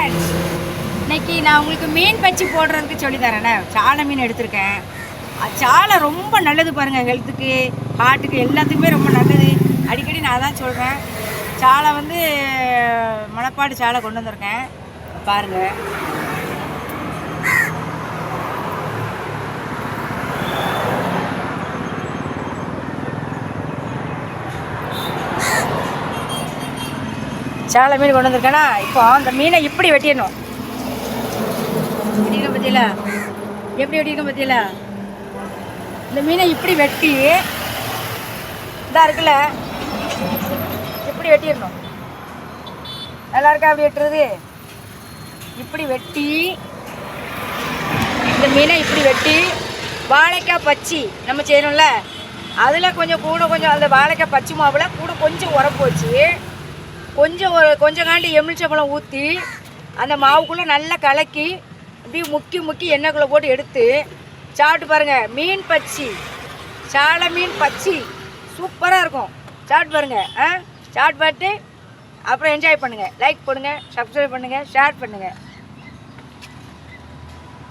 Friends, இன்னைக்கு நான் உங்களுக்கு மீன் பச்சி போடுறதுக்கு சொல்லி தரேனே. சாலை மீன் எடுத்திருக்கேன். சாலை ரொம்ப நல்லது பாருங்கள், ஹெல்த்துக்கு ஹார்ட்டுக்கு எல்லாத்துக்குமே ரொம்ப நல்லது. அடிக்கடி நான் தான் சொல்கிறேன். சாலை வந்து மணப்பாடு சாலை கொண்டு வந்திருக்கேன் பாருங்கள். சாலை மீன் கொண்டு வந்திருக்கேன்னா, இப்போ அந்த மீனை இப்படி வெட்டிடணும். வெட்டிக்க பற்றியில எப்படி வெட்டிக்க பற்றியில இந்த மீனை இப்படி வெட்டி இதாக இருக்குல்ல, இப்படி வெட்டிடணும். நல்லா இருக்கா அப்படி வெட்டுறது? இப்படி வெட்டி இந்த மீனை இப்படி வெட்டி வாழைக்காய் பச்சி நம்ம செய்யணும்ல, அதில் கொஞ்சம் அந்த வாழைக்காய் பச்சி மாவில் கூட கொஞ்சம் உரப்பு வச்சு கொஞ்சம் காண்டி எலுமிச்சம்பழம் ஊற்றி அந்த மாவுக்குள்ளே நல்லா கலக்கி அப்படியே முக்கி எண்ணெய்க்குள்ளே போட்டு எடுத்து சாப்பிட்டு பாருங்கள். மீன் பச்சி, சாலை மீன் பச்சி சூப்பராக இருக்கும். சாப்பிட்டு பாருங்கள். சாப்பிட்டு பார்த்து அப்புறம் என்ஜாய் பண்ணுங்கள். லைக் பண்ணுங்கள், சப்ஸ்கிரைப் பண்ணுங்கள், ஷேர் பண்ணுங்கள்.